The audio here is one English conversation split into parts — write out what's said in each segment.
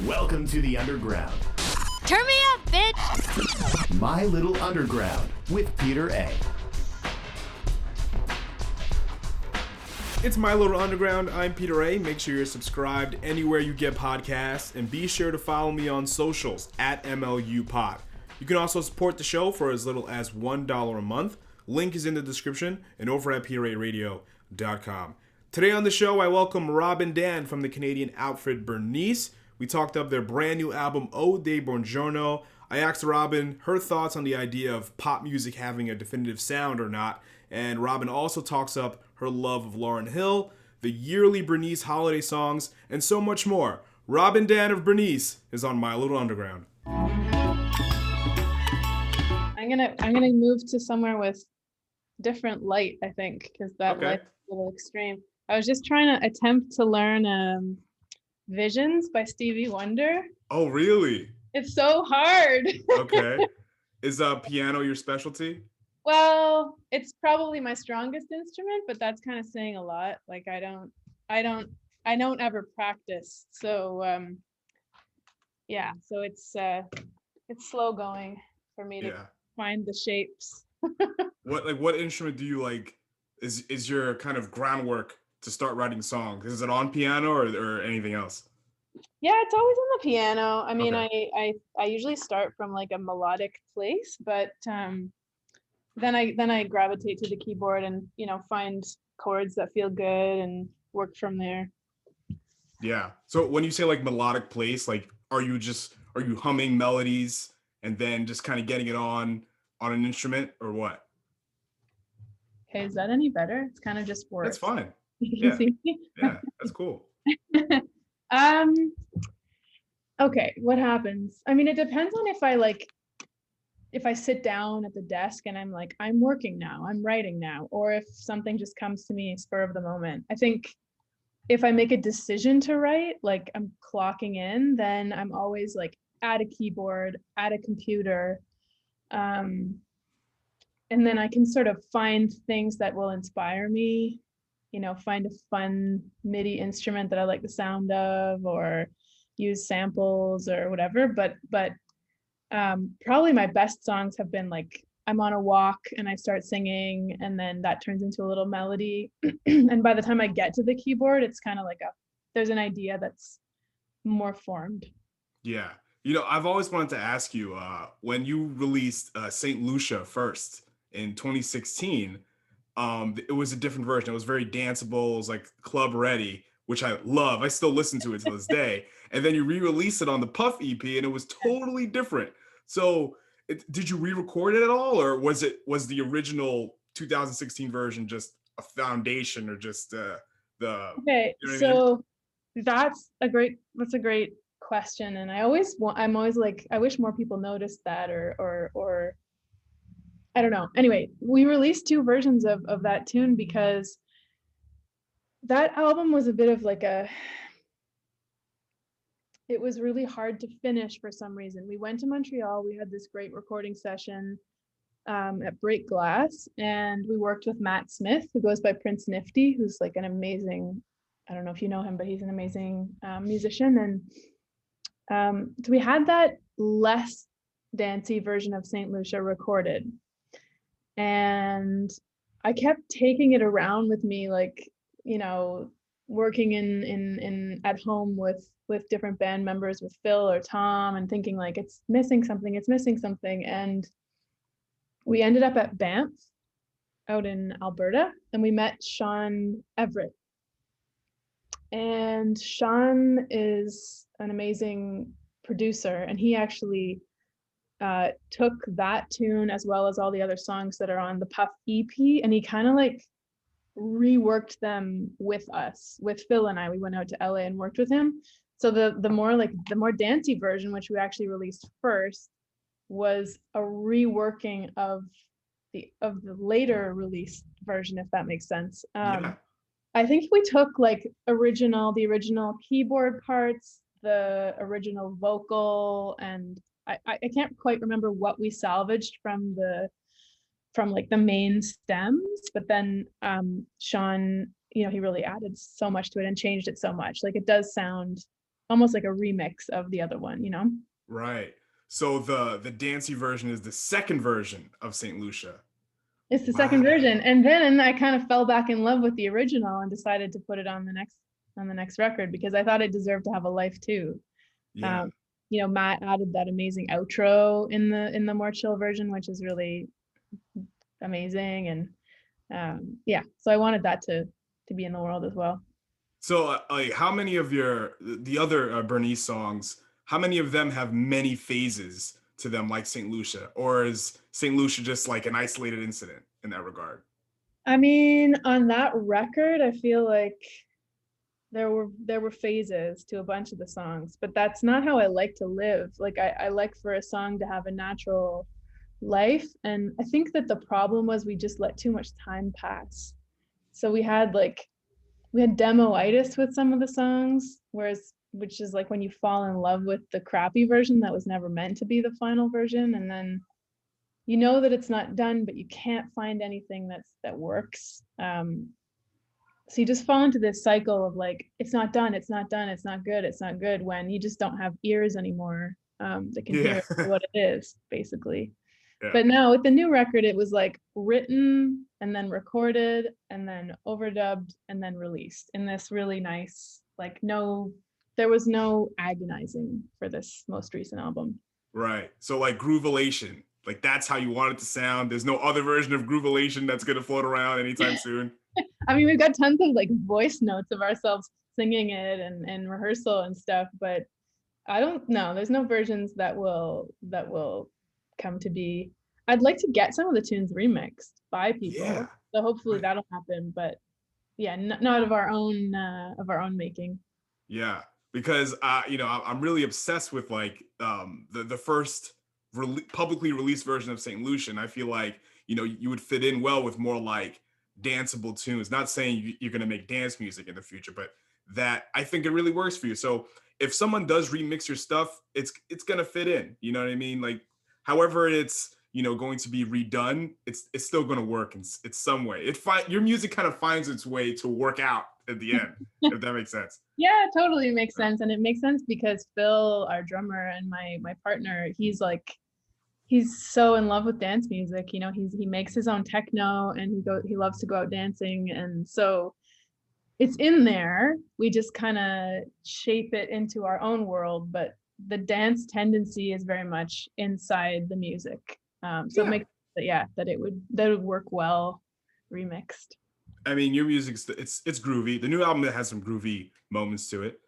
Welcome to the Underground. Turn me up, bitch! My Little Underground with Peter A. It's My Little Underground. I'm Peter A. Make sure you're subscribed anywhere you get podcasts, and be sure to follow me on socials at MLU Pod. You can also support the show for as little as $1 a month. Link is in the description and over at PeterARadio.com. Today on the show, I welcome Robin Dann from the Canadian outfit Bernice. We talked up their brand new album, Eau De Bonjourno. I asked Robin her thoughts on the idea of pop music having a definitive sound or not, and Robin also talks up her love of Lauryn Hill, the yearly Bernice holiday songs, and so much more. Robin Dann of Bernice is on My Little Underground. I'm gonna move to somewhere with different light, I think, because that light's a little extreme. I was just trying to attempt to learn Visions by Stevie Wonder. Oh, really? It's so hard. Okay. Is piano your specialty? Well, it's probably my strongest instrument, but that's kind of saying a lot. Like I don't ever practice. So yeah, so it's slow going for me to find the shapes. What instrument do you like is your kind of groundwork to start writing songs? Is it on piano or anything else? Yeah, it's always on the piano. I mean, Okay. I usually start from like a melodic place, but then I gravitate to the keyboard and find chords that feel good and work from there. Yeah. So when you say like melodic place, like are you humming melodies and then just kind of getting it on an instrument or what? Okay, is that any better? It's kind of just words. That's fine. You Yeah. see? Yeah, that's cool. Okay, what happens? I mean, it depends on if I sit down at the desk and I'm like, I'm working now, I'm writing now, or if something just comes to me spur of the moment. I think if I make a decision to write, like I'm clocking in, then I'm always like at a keyboard, at a computer. And then I can sort of find things that will inspire me, find a fun MIDI instrument that I like the sound of, or use samples or whatever. But probably my best songs have been like I'm on a walk and I start singing, and then that turns into a little melody. And by the time I get to the keyboard, it's kind of like there's an idea that's more formed. Yeah. I've always wanted to ask you, when you released St. Lucia first in 2016, it was a different version. It was very danceable. It was like club ready, which I love. I still listen to it to this day. And then you re-release it on the Puff EP, and it was totally different. So did you re-record it at all, or was the original 2016 version just a foundation, or just the Okay, so that's a great question, and I'm always like, I wish more people noticed that, or I don't know. Anyway, we released two versions of that tune because that album was a bit of like it was really hard to finish for some reason. We went to Montreal, we had this great recording session at Break Glass, and we worked with Matt Smith, who goes by Prince Nifty, who's like an amazing, I don't know if you know him, but he's an amazing musician. And so we had that less dancey version of St. Lucia recorded. And I kept taking it around with me, like, working in at home with different band members, with Phil or Tom, and thinking like it's missing something. And we ended up at Banff out in Alberta, and we met Sean Everett. And Sean is an amazing producer, and he actually took that tune as well as all the other songs that are on the Puff EP, and he kind of like reworked them with us, with Phil and I. We went out to LA and worked with him. So the more dancey version, which we actually released first, was a reworking of the later released version, if that makes sense. Yeah. I think we took like the original keyboard parts, the original vocal, and I can't quite remember what we salvaged from like the main stems, but then Sean, he really added so much to it and changed it so much. Like it does sound almost like a remix of the other one, you know? Right. So the dancey version is the second version of Saint Lucia. It's the second Wow. version. And then I kind of fell back in love with the original and decided to put it on the next record because I thought it deserved to have a life too. Yeah. You know, Matt added that amazing outro in the more chill version, which is really amazing. And yeah, so I wanted that to be in the world as well. So like how many of the other Bernice songs, how many of them have many phases to them like Saint Lucia, or is Saint Lucia just like an isolated incident in that regard? I mean, on that record, I feel like there were phases to a bunch of the songs, but that's not how I like to live. Like I like for a song to have a natural life, and I think that the problem was we just let too much time pass. So we had demoitis with some of the songs, which is like when you fall in love with the crappy version that was never meant to be the final version, and then you know that it's not done, but you can't find anything that works. So you just fall into this cycle of like, it's not done, it's not done, it's not good, it's not good, when you just don't have ears anymore that can hear what it is, basically. Yeah. But now with the new record, it was like written and then recorded and then overdubbed and then released in this really nice, like there was no agonizing for this most recent album. Right. So like Groovelation, like that's how you want it to sound. There's no other version of Groovelation that's gonna float around anytime soon. I mean, we've got tons of like voice notes of ourselves singing it and rehearsal and stuff, but I don't know. There's no versions that will come to be. I'd like to get some of the tunes remixed by people. Yeah. So hopefully Right. that'll happen, but yeah, not of our own making. Yeah, because I'm really obsessed with like the first publicly released version of Saint Lucian. I feel like you would fit in well with more like danceable tunes. Not saying you're gonna make dance music in the future, but that I think it really works for you. So if someone does remix your stuff, it's gonna fit in. You know what I mean? Like however it's going to be redone, it's still gonna work in it's some way. Your music kind of finds its way to work out at the end, if that makes sense. Yeah, totally makes sense. And it makes sense because Phil, our drummer and my partner, he's so in love with dance music. He makes his own techno and he loves to go out dancing. And so it's in there. We just kind of shape it into our own world, but the dance tendency is very much inside the music. So it makes that it would work well remixed. I mean, your music's it's groovy. The new album has some groovy moments to it.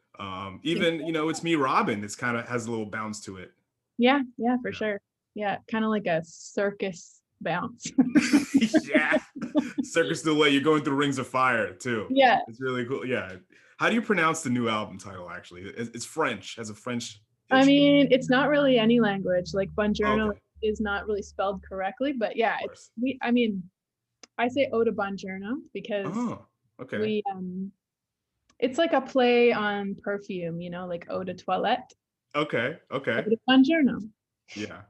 Even it's me, Robin. It's kind of has a little bounce to it. Yeah, for sure. Yeah, kind of like a circus bounce. Yeah, Circus Delay. You're going through Rings of Fire too. Yeah, it's really cool. Yeah, how do you pronounce the new album title? Actually, it's French. Has a French. I mean, it's not really any language. Like Bonjourno Okay. is not really spelled correctly, but yeah, I say Eau De Bonjourno because okay. it's like a play on perfume, like eau de toilette. Okay. Eau De Bonjourno. Yeah.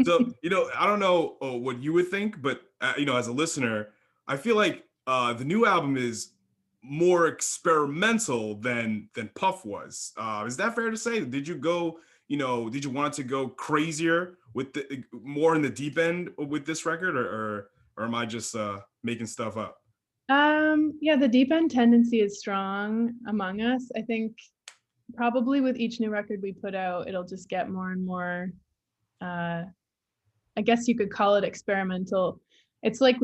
So, I don't know what you would think, but as a listener, I feel like the new album is more experimental than Puff was. Is that fair to say? Did you want to go crazier with more in the deep end with this record, or am I just making stuff up? Yeah, the deep end tendency is strong among us. I think probably with each new record we put out, it'll just get more and more, I guess you could call it experimental. It's like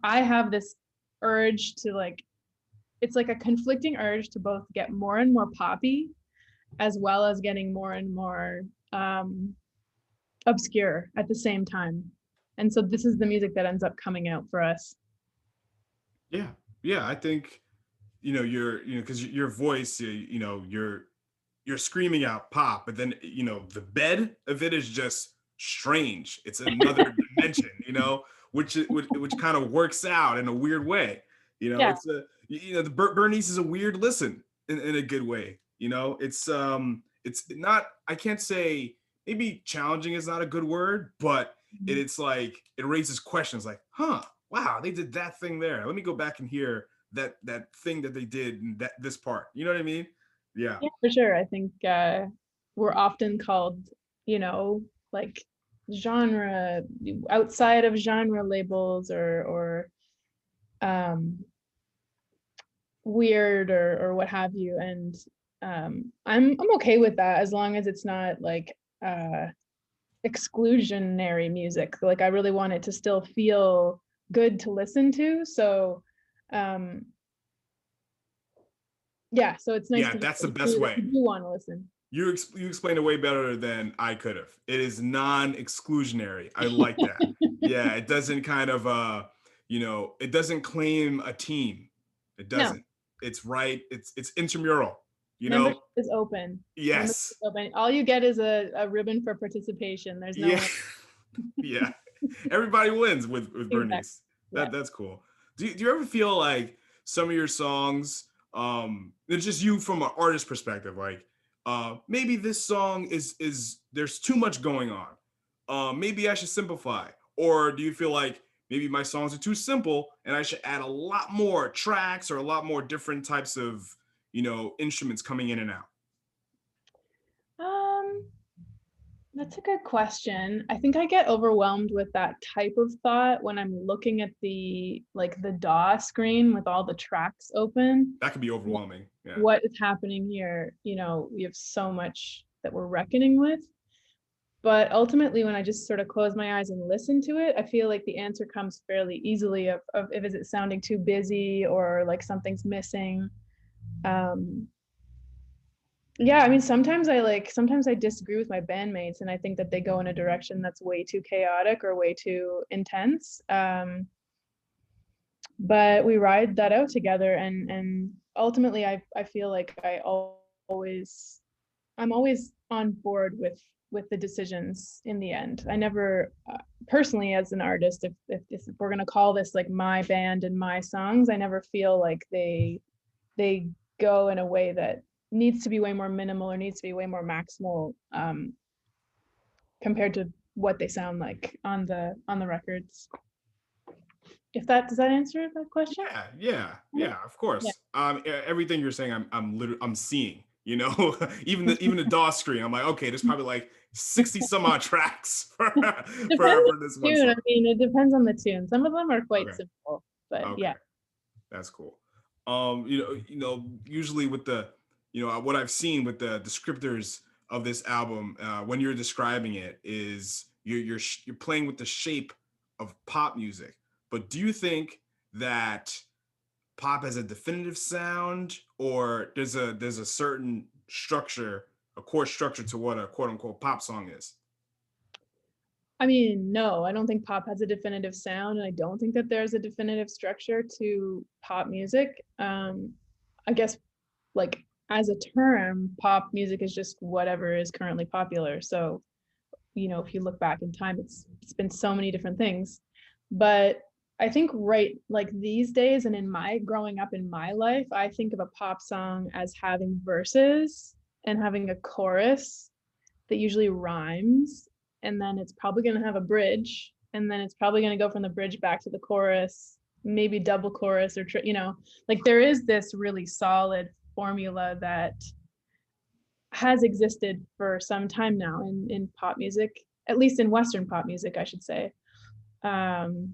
I have this urge to it's like a conflicting urge to both get more and more poppy as well as getting more and more obscure at the same time. And so this is the music that ends up coming out for us. Yeah, I think because your voice, you're screaming out pop, but then the bed of it is just strange. It's another dimension, which kind of works out in a weird way. It's the Bernice is a weird listen in a good way. It's not, I can't say, maybe challenging is not a good word, but it's like it raises questions like, wow, they did that thing there. Let me go back and hear that thing that they did in this part. You know what I mean? Yeah. Yeah, for sure. I think we're often called, like genre outside of genre labels or weird or what have you. And I'm okay with that as long as it's not like exclusionary music. Like I really want it to still feel good to listen to. So um yeah, so it's nice Yeah, to that's the best hear that way. you do want to listen. You explained it way better than I could have. It is non-exclusionary. I like that. Yeah, it doesn't kind of it doesn't claim a team. It No, doesn't. It's intramural, you know? membership is open. Membership Yes. is open. All you get is a ribbon for participation. There's no Yeah. one. Yeah. Everybody wins with Exactly. Bernice. Yeah. That's cool. Do you ever feel like some of your songs, it's just you from an artist perspective, like maybe this song is there's too much going on. Maybe I should simplify. Or do you feel like maybe my songs are too simple and I should add a lot more tracks or a lot more different types of, instruments coming in and out? Um, that's a good question. I think I get overwhelmed with that type of thought when I'm looking at the DAW screen with all the tracks open. That could be overwhelming. Yeah. What is happening here? We have so much that we're reckoning with. But ultimately, when I just sort of close my eyes and listen to it, I feel like the answer comes fairly easily of if is it sounding too busy or like something's missing. Um, yeah, I mean, sometimes I disagree with my bandmates and I think that they go in a direction that's way too chaotic or way too intense. But we ride that out together and ultimately I feel like always I'm always on board with the decisions in the end. I never personally as an artist, if we're gonna call this like my band and my songs, I never feel like they go in a way that needs to be way more minimal or needs to be way more maximal compared to what they sound like on the records. If that does that answer that question? Yeah, of Yeah. course. Everything you're saying, I'm literally I'm seeing. Even the DAW screen, I'm like, okay, there's probably like 60 some odd tracks for Depends for on this the one tune. I song. mean, it depends on the tune. Some of them are quite Okay, simple, but okay, yeah. that's cool. Usually with the, what I've seen with the descriptors of this album, when you're describing it, is you're playing with the shape of pop music. But do you think that pop has a definitive sound, or there's a certain structure, a chord structure to what a quote unquote pop song is? I mean, no, I don't think pop has a definitive sound, and I don't think that there's a definitive structure to pop music. I guess like as a term, pop music is just whatever is currently popular. So, if you look back in time, it's been so many different things. But I think right like these days and in my growing up in my life, I think of a pop song as having verses and having a chorus that usually rhymes, and then it's probably going to have a bridge, and then it's probably going to go from the bridge back to the chorus, maybe double chorus or like there is this really solid formula that has existed for some time now in pop music, at least in Western pop music, I should say. Um,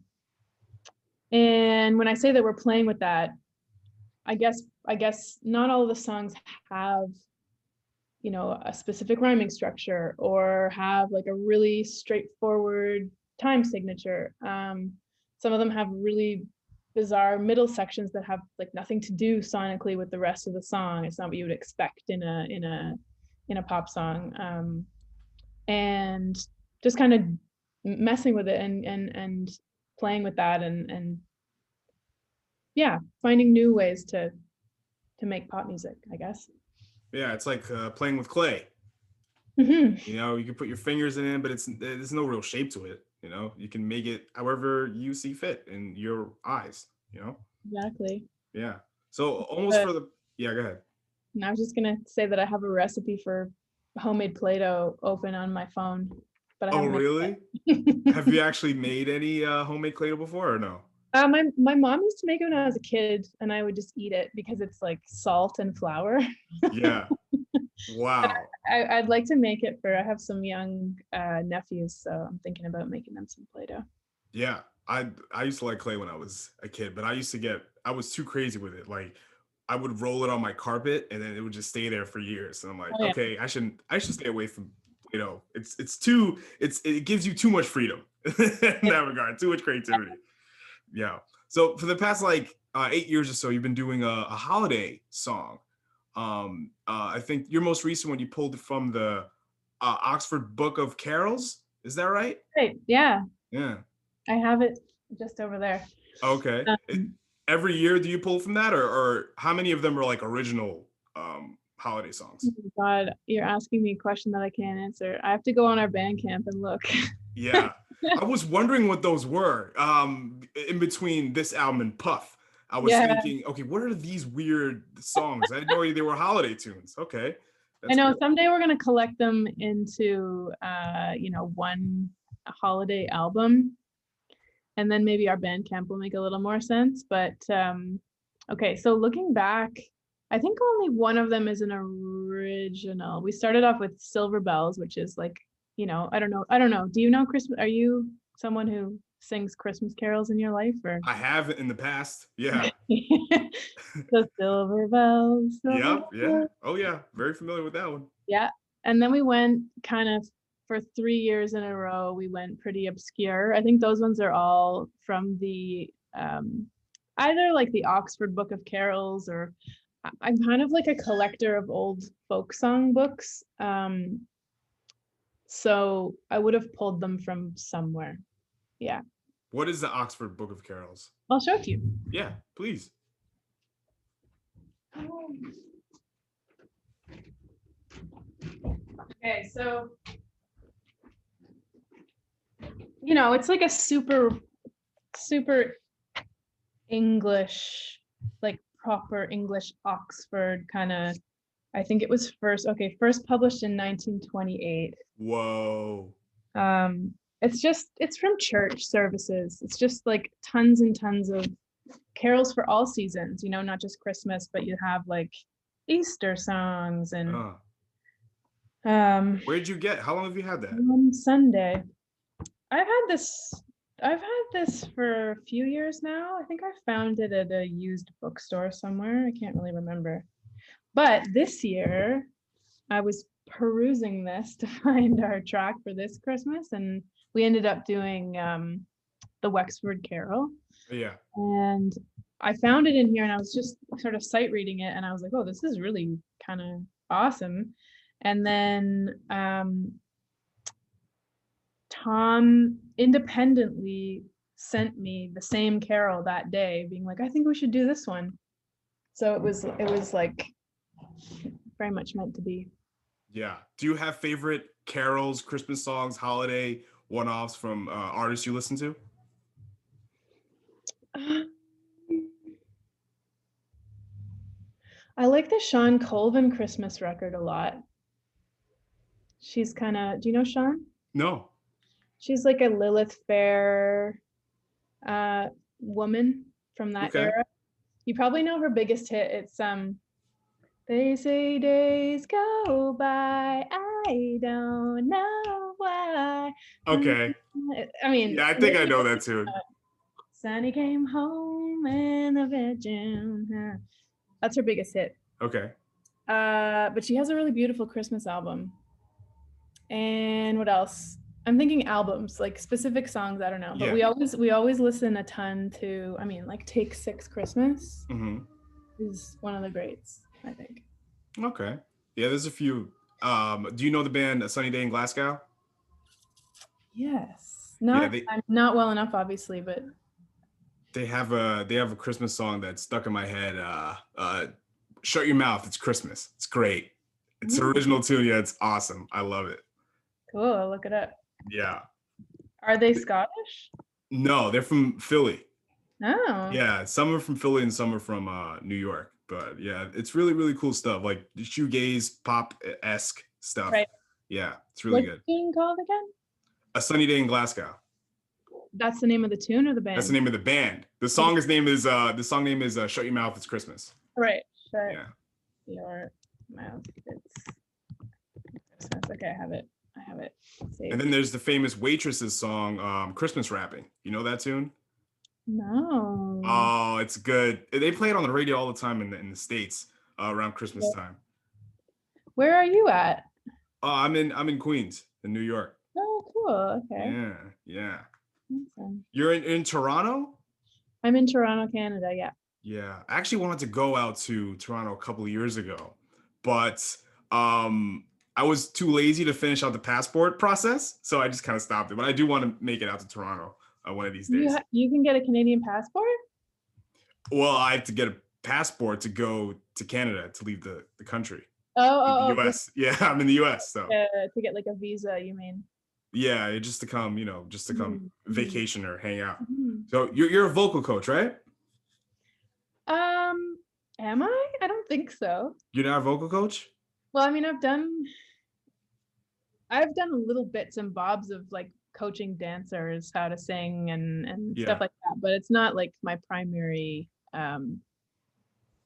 and when I say that we're playing with that, I guess not all of the songs have a specific rhyming structure or have like a really straightforward time signature. Some of them have really bizarre middle sections that have like nothing to do sonically with the rest of the song. It's not what you would expect in a pop song. And just kind of messing with it and playing with that and yeah, finding new ways to make pop music, I guess. Yeah, it's like playing with clay. Hmm. You can put your fingers in it, but there's no real shape to it. You can make it however you see fit in your eyes. Exactly. Yeah. So almost But for the yeah, go ahead. and I was just gonna say that I have a recipe for homemade Play-Doh open on my phone, but I Oh, haven't made really? it Have you actually made any homemade clay before or no? My mom used to make it when I was a kid, and I would just eat it because it's like salt and flour. Yeah. Wow. I'd like to make it for. I have some young nephews, so I'm thinking about making them some Play-Doh. Yeah. I used to like clay when I was a kid, but I was too crazy with it. Like I would roll it on my carpet and then it would just stay there for years. And I'm like, Oh, yeah. okay, I should stay away from, it gives you too much freedom in that regard, too much creativity. Yeah. So for the past like 8 years or so, you've been doing a holiday song. I think your most recent one you pulled from the Oxford Book of Carols. Is that right? Great. Yeah, Yeah. I have it just over there. Okay. Um, Every year do you pull from that, or how many of them are like original holiday songs? oh my God, you're asking me a question that I can't answer. I have to go on our Bandcamp and look. Yeah. I was wondering what those were in between this album and Puff. I was Yeah, thinking, okay, what are these weird songs? I didn't know they were holiday tunes. Okay. I That's know good. someday we're gonna collect them into one holiday album, and then maybe our Bandcamp will make a little more sense. But okay, so looking back, I think only one of them is an original. We started off with Silver Bells, which is like, I don't know. Do you know Christmas? Are you someone who sings Christmas carols in your life, or? I have in the past. Yeah. The Silver Bells, Silver Yep. Yeah. Bells. Oh yeah. Very familiar with that one. Yeah. And then we went kind of for 3 years in a row, we went pretty obscure. I think those ones are all from the either like the Oxford Book of Carols, or I'm kind of like a collector of old folk song books. So I would have pulled them from somewhere. Yeah. What is the Oxford Book of Carols? I'll show it to you. Yeah, please. Okay, so it's like a super English, like proper English Oxford kind of. I think it was first published in 1928. Whoa. It's from church services. It's just like tons and tons of carols for all seasons, not just Christmas, but you have like Easter songs and Where'd you get? How long have you had that? on Sunday. I've had this for a few years now. I think I found it at a used bookstore somewhere. I can't really remember. But this year, I was perusing this to find our track for this Christmas, and we ended up doing the Wexford Carol. Yeah. And I found it in here, and I was just sort of sight reading it, and I was like, oh, this is really kind of awesome. And then Tom independently sent me the same carol that day, being like, I think we should do this one. So it was like very much meant to be. Yeah. Do you have favorite carols, Christmas songs, holiday one-offs from artists you listen to? I like the Sean Colvin Christmas record a lot. She's kind of, do you know Sean? No. She's like a Lilith Fair woman from that era. You probably know her biggest hit. It's they say days go by, I don't know why. Okay. I mean, Yeah, I think I know that tune. Sonny came home in the bedroom. That's her biggest hit. Okay. But she has a really beautiful Christmas album. And what else? I'm thinking albums, like specific songs, I don't know. But Yeah. we always listen a ton to, like Take Six Christmas is one of the greats, I think. Okay. Yeah, there's a few. Do you know the band A Sunny Day in Glasgow? Yes. I'm not well enough, obviously, but they have a Christmas song that's stuck in my head. Shut Your Mouth, It's Christmas. It's great. It's an original tune. Yeah, it's awesome. I love it. Cool, I'll look it up. Yeah. Are they Scottish? No, they're from Philly. Oh. Yeah, some are from Philly and some are from New York. But yeah, it's really, really cool stuff, like shoegaze, pop-esque stuff. Right. Yeah, it's really good. What's the tune called again? A Sunny Day in Glasgow. that's the name of the tune or the band? That's the name of the band. The song name is Shut Your Mouth, It's Christmas. Right. Shut Yeah. your mouth. It's Christmas. Okay, I have it. Saved. And then there's the famous Waitresses song, Christmas Rapping. You know that tune? No. Oh, it's good. They play it on the radio all the time in the States around Christmas time. Where are you at? I'm in Queens, in New York. Oh, cool. Okay. Yeah. Awesome. You're in Toronto? I'm in Toronto, Canada. Yeah. Yeah. I actually wanted to go out to Toronto a couple of years ago, but I was too lazy to finish out the passport process, so I just kind of stopped it. But I do want to make it out to Toronto one of these days. You can get a Canadian passport? Well, I have to get a passport to go to Canada to leave the country. Oh, the US. Yeah, I'm in the US, so. To get like a visa, you mean? Yeah, just to come, vacation or hang out. Mm-hmm. So you're a vocal coach, right? Am I? I don't think so. You're not a vocal coach? Well, I mean, I've done little bits and bobs of like coaching dancers how to sing and stuff like that, but it's not like my primary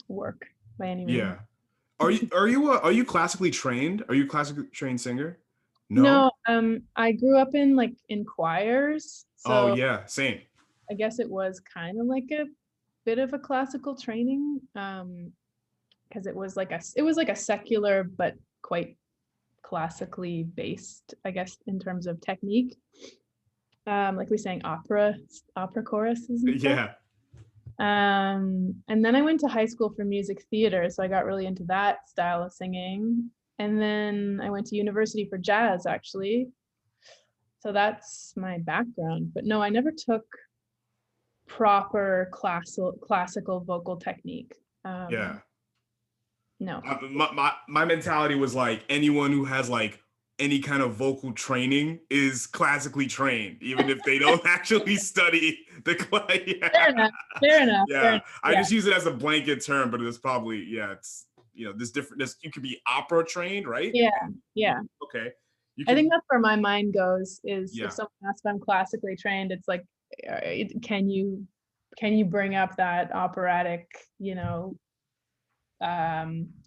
work by any means. Yeah. Are you classically trained? Are you a classically trained singer? No. I grew up in choirs. So oh yeah, same. I guess it was kind of like a bit of a classical training, because it was like a secular but quite classically based, I guess, in terms of technique. Like we sang opera choruses and stuff. Yeah. And then I went to high school for music theater, so I got really into that style of singing. And then I went to university for jazz, actually. So that's my background. But no, I never took proper classical vocal technique. Yeah. No. My mentality was like anyone who has like any kind of vocal training is classically trained, even if they don't actually study the class. Yeah. Fair enough. Yeah, I just use it as a blanket term, but it's probably it's there's different. You could be opera trained, right? Yeah. Okay. I think that's where my mind goes. Is Yeah. if someone asks if I'm classically trained, it's like, can you bring up that operatic,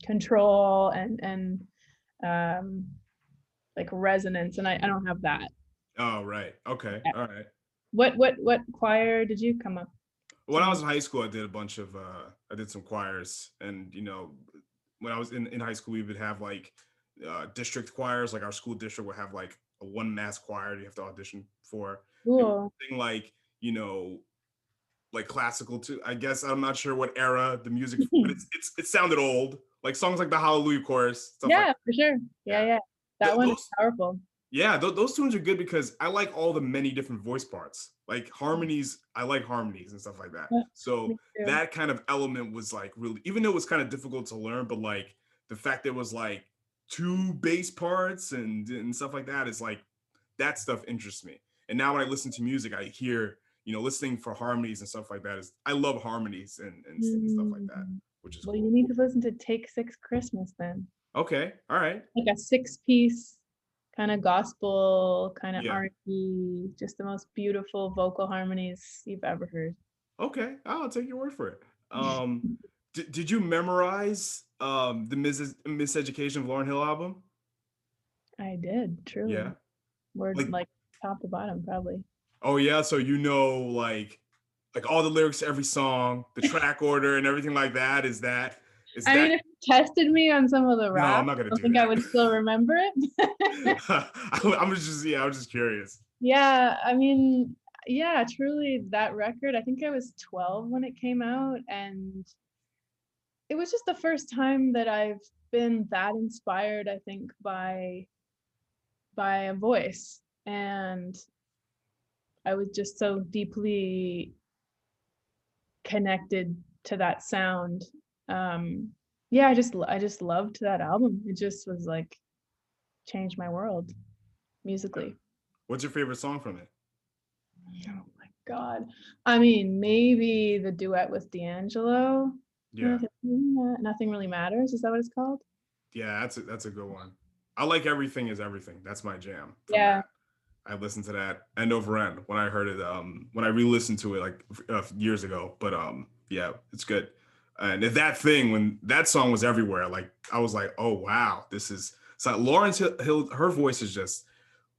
control and like resonance, and I don't have that. Oh, right. Okay. All right. What choir did you come up? When I was in high school, I did I did some choirs, and when I was in high school, we would have like district choirs. Like our school district would have like a one mass choir you have to audition for. Cool. Thing like like classical too. I guess I'm not sure what era the music, but it sounded old. Like songs like the Hallelujah chorus. Stuff Yeah, like for sure. Yeah. That one is powerful. Yeah, those tunes are good because I like all the many different voice parts. Like harmonies, I like harmonies and stuff like that. Yeah, so that kind of element was like really, even though it was kind of difficult to learn, but like the fact there was like two bass parts and stuff like that is like, that stuff interests me. And now when I listen to music, I hear, listening for harmonies and stuff like that I love harmonies and stuff like that, which is well, cool. you need to listen to Take Six Christmas then. Okay, all right. Like a 6-piece kind of gospel, kind of R&B, just the most beautiful vocal harmonies you've ever heard. Okay, I'll take your word for it. Did you memorize the Misseducation of Lauryn Hill album? I did, truly. Yeah. Word like top to bottom, probably. Oh yeah, so like all the lyrics to every song, the track order and everything like that. I mean, if you tested me on some of the rap, no, I'm not gonna I think I would still remember it. I was just curious. Yeah, I mean, yeah, truly that record, I think I was 12 when it came out, and it was just the first time that I've been that inspired, I think, by a voice. And I was just so deeply connected to that sound. I just loved that album. It just was like changed my world musically. What's your favorite song from it? Oh my God. I mean, maybe the duet with D'Angelo. Yeah. Nothing Really Matters. Is that what it's called? Yeah, that's a good one. I like Everything Is Everything. That's my jam. Yeah. I listened to that end over end when I heard it. When I re-listened to it like years ago. But yeah, it's good. And that thing when that song was everywhere, like I was like, oh wow, this is so Lauryn Hill. Her voice is just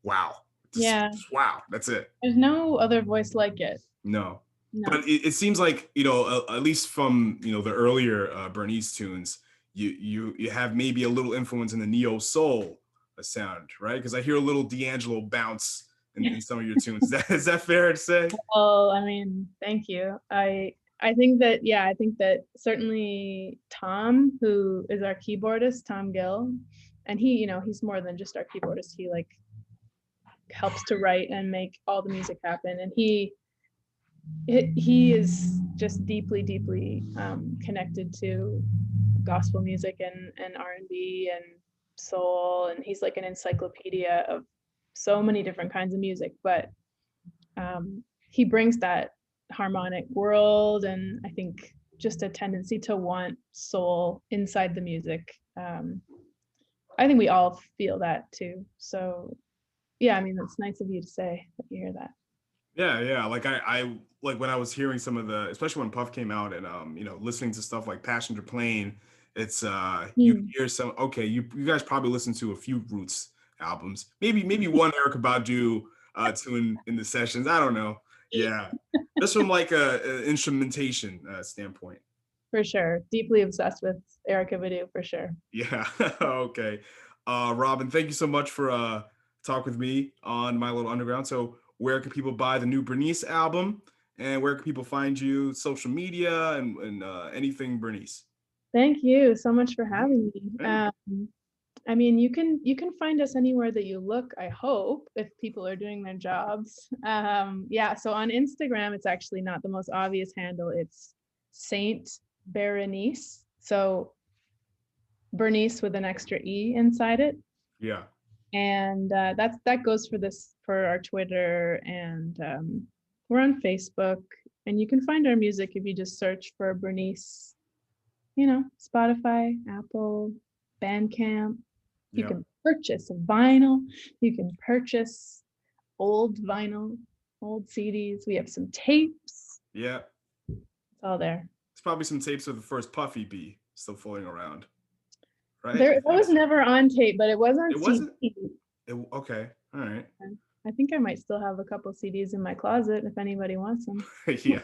wow. Yeah. Just wow. That's it. There's no other voice like it. No. No. But it seems like, you know, at least from, you know, the earlier Bernice tunes, you have maybe a little influence in the neo soul sound, right? Because I hear a little D'Angelo bounce in some of your tunes. Is that fair to say? Well, I mean, thank you. I think that, yeah, I think that certainly Tom, who is our keyboardist, Tom Gill, and he, you know, he's more than just our keyboardist. He like helps to write and make all the music happen. And he is just deeply connected to gospel music and R&B and soul, and he's like an encyclopedia of so many different kinds of music. But he brings that harmonic world, and I think just a tendency to want soul inside the music. I think we all feel that too. So yeah, I mean, that's nice of you to say that you hear that. Yeah. Like I like when I was hearing some of the, especially when Puff came out and you know, listening to stuff like Passenger Plane, it's you hear some, okay, you guys probably listen to a few Roots albums, maybe one Erykah Badu tune in the sessions. I don't know. Yeah. Just from like a instrumentation standpoint. For sure. Deeply obsessed with Erykah Badu, for sure. Yeah. Okay. Robin, thank you so much for talk with me on My Little Underground. So where can people buy the new Bernice album, and where can people find you, social media and anything Bernice? Thank you so much for having me. I mean, you can find us anywhere that you look, I hope, if people are doing their jobs. Yeah, so on Instagram, it's actually not the most obvious handle. It's Saint Berenice. So Bernice with an extra E inside it. Yeah. And that goes for our Twitter, and we're on Facebook, and you can find our music if you just search for Bernice, you know, Spotify, Apple, Bandcamp. You can purchase a vinyl, you can purchase old vinyl, old CDs. We have some tapes. Yeah. It's all there. There's probably some tapes of the first Puff EP still floating around. Right? That was never on tape, but it was on It CD. wasn't? Okay. All right. I think I might still have a couple CDs in my closet if anybody wants them. Yeah.